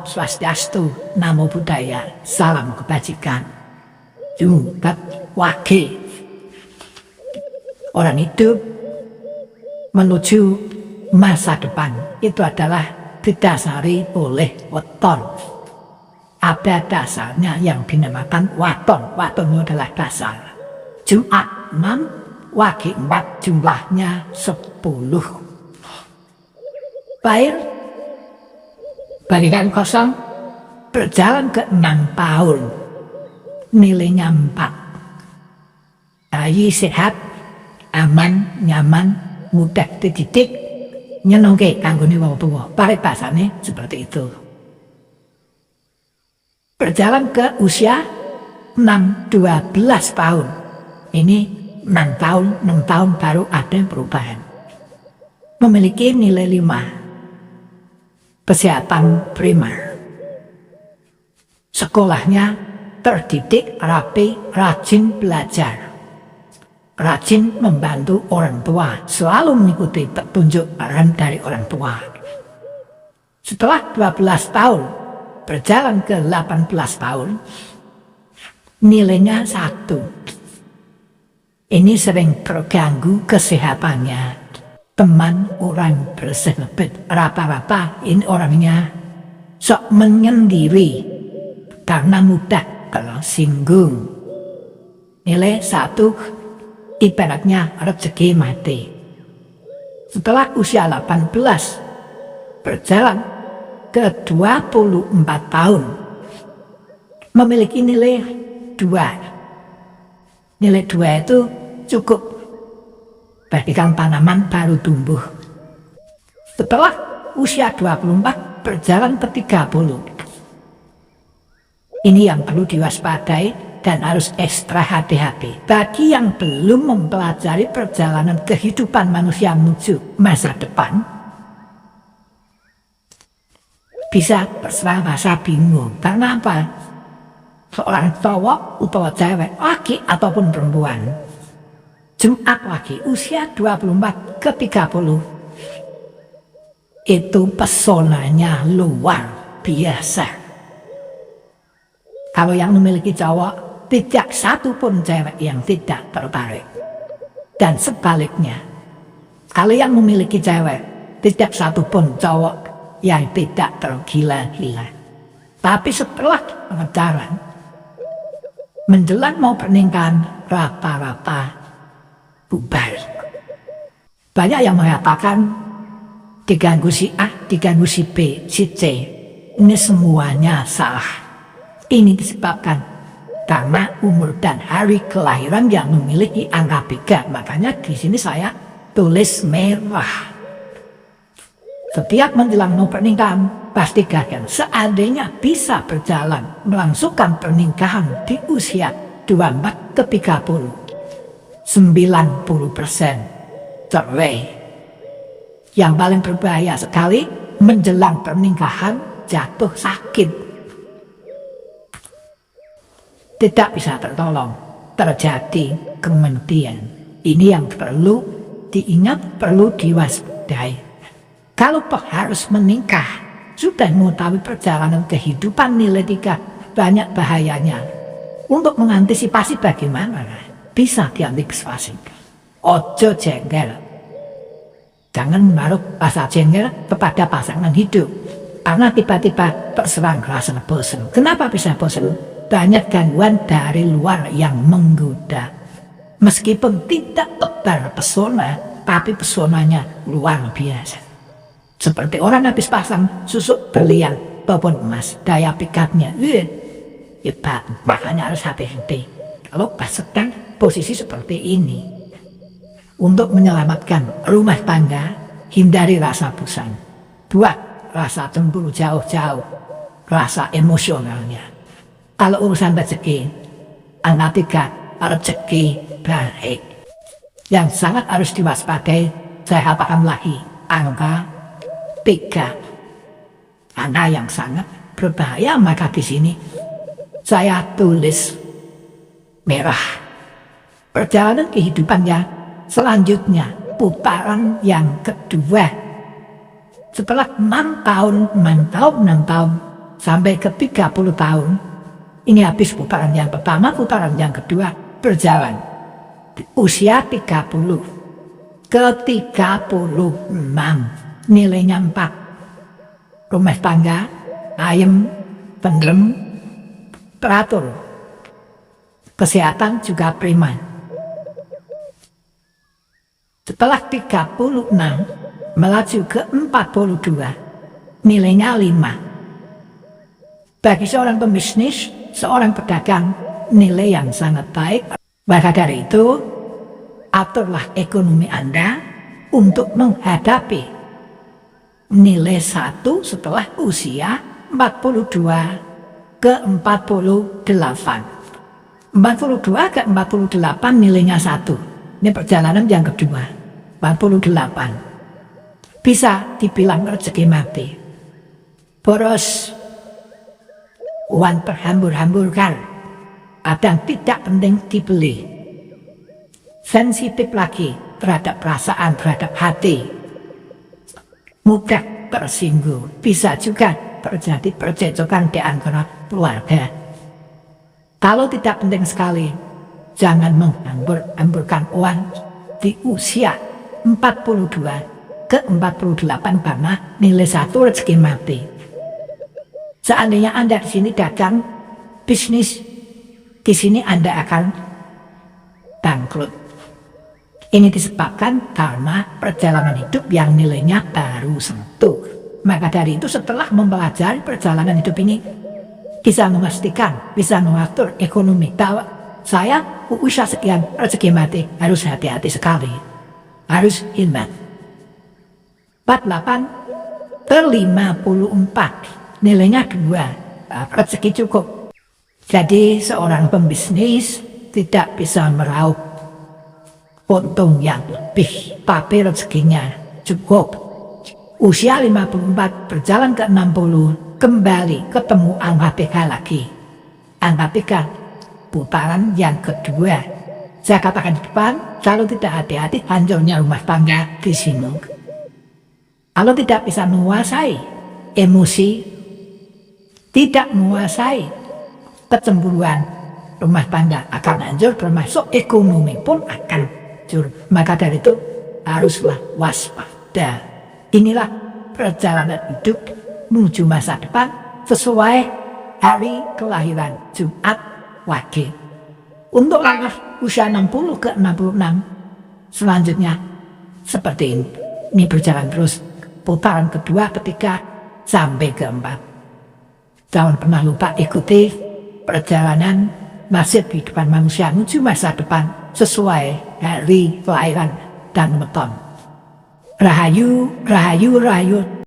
Swastiastu, Namo Buddhaya, salam kebajikan. Jungkat Wage. Orang hidup menuju masa depan itu adalah didasari oleh weton. Ada dasarnya yang dinamakan waton. Waton itu adalah dasar. Jumat 6, Wage 4, jumlahnya 10. Baik. Bagikan kosong, berjalan ke 6 tahun, nilainya 4. Bayi sehat, aman, nyaman, mudah dididik, nyenengke kanggone wong tuwa. Paribasane seperti itu. Berjalan ke usia 6, 12 tahun. Ini 6 tahun baru ada perubahan. Memiliki nilai 5. Kesehatan primer. Sekolahnya terdidik, rapi, rajin belajar. Rajin membantu orang tua, selalu mengikuti petunjuk arahan dari orang tua. Setelah 12 tahun, berjalan ke 18 tahun, nilainya 1. Ini sering terganggu kesehatannya. Teman orang bersahabat, rata-rata ini orangnya sok menyendiri karena mudah tersinggung. Nilai 1 ibaratnya rezeki mati. Setelah usia 18 berjalan ke 24 tahun memiliki nilai 2. Nilai 2 itu cukup bagikan tanaman baru tumbuh. Setelah usia 24 berjalan ke 30. Ini yang perlu diwaspadai dan harus ekstra hati-hati. Bagi yang belum mempelajari perjalanan kehidupan manusia menuju masa depan, bisa rasa bingung. Karena apa? Seorang cowok atau cewek, laki ataupun perempuan, Jumat Wage usia 24 ke 30 itu pesonanya luar biasa. Kalau yang memiliki cowok, tidak satu pun cewek yang tidak tertarik. Dan sebaliknya, kalau yang memiliki cewek, tidak satu pun cowok yang tidak tergila-gila. Tapi setelah pengejaran, menjelang mau pernikahan, rata-rata bubar. Banyak yang mengatakan diganggu si A, diganggu si B, si C. Ini semuanya salah. Ini disebabkan karena umur dan hari kelahiran yang memiliki angka 3. Makanya di sini saya tulis merah. Setiap menjelang mau pernikahan, pastikan seandainya bisa berjalan melangsungkan pernikahan di usia 24 ke 30. 90% cerai. Yang paling berbahaya sekali menjelang pernikahan jatuh sakit. Tidak bisa tertolong, terjadi kematian. Ini yang perlu diingat, perlu diwaspadai. Kalau harus menikah, sudah mengetahui perjalanan kehidupan nilai 3, banyak bahayanya. Untuk mengantisipasi bagaimana? Bisa diantisipasi. Ojo jengkel. Jangan menaruh rasa jengkel kepada pasangan hidup. Karena tiba-tiba terserang rasa bosan. Kenapa bisa bosan? Banyak gangguan dari luar yang menggoda. Meskipun tidak terpesona, tapi pesonanya luar biasa. Seperti orang habis pasang susuk berlian ataupun emas, daya pikatnya hebat. Makanya harus hati-hati. Kalau pas sedang posisi seperti ini, untuk menyelamatkan rumah tangga, hindari rasa bosan. Buat rasa cemburu jauh-jauh, rasa emosionalnya. Kalau urusan rezeki, angka 3, rezeki baik. Yang sangat harus diwaspadai, saya katakan lagi, angka 3. Angka yang sangat berbahaya, maka di sini saya tulis merah. Perjalanan kehidupannya selanjutnya, putaran yang kedua. Setelah 6 tahun, sampai ke 30 tahun. Ini habis putaran yang pertama, putaran yang kedua berjalan. Usia 30 ke 36, nilainya 4. Rumah tangga, ayem, tentrem, teratur. Kesehatan juga prima. Setelah 36, melaju ke 42, nilainya 5. Bagi seorang pembisnis, seorang pedagang, nilai yang sangat baik. Maka dari itu, aturlah ekonomi Anda untuk menghadapi nilai 1 setelah usia 42 ke 48. 42 ke 48 nilainya 1. Ini perjalanan yang kedua. 48. Bisa dibilang rezeki mati. Boros, uang terhambur-hamburkan, ada yang tidak penting dibeli. Sensitif lagi terhadap perasaan, terhadap hati. Mudah tersinggung. Bisa juga terjadi percecokan di antara keluarga. Kalau tidak penting sekali, jangan menghambur-hamburkan uang di usia 42 ke 48 karena nilai 1 rezeki mati. Seandainya Anda di sini dagang bisnis, di sini Anda akan bangkrut. Ini disebabkan karena perjalanan hidup yang nilainya baru 1. Maka dari itu setelah mempelajari perjalanan hidup ini, bisa memastikan, bisa mengatur ekonomi bahwa saya usia sekian rezeki mati, harus hati-hati sekali, harus ingat. 48 ke 54, nilainya 2, rezeki cukup. Jadi seorang pembisnis tidak bisa meraup untung yang lebih, tapi rezekinya cukup. Usia 54 berjalan ke 60, kembali ketemu angka 3 lagi. Angka 3, putaran yang kedua. Saya katakan di depan, kalau tidak hati-hati hancurnya rumah tangga di sini. Kalau tidak bisa menguasai emosi, tidak menguasai kecemburuan, rumah tangga akan hancur, termasuk ekonomi pun akan hancur. Maka dari itu haruslah waspada. Inilah perjalanan hidup menuju masa depan sesuai hari kelahiran Jumat Wage. Untuk langkah usia 60 ke 66 selanjutnya seperti ini. Ini berjalan terus putaran kedua, ketiga, sampai keempat. Jangan pernah lupa ikuti perjalanan nasib kehidupan manusia menuju masa depan sesuai hari kelahiran dan weton. Rahayu, rahayu, rahayu.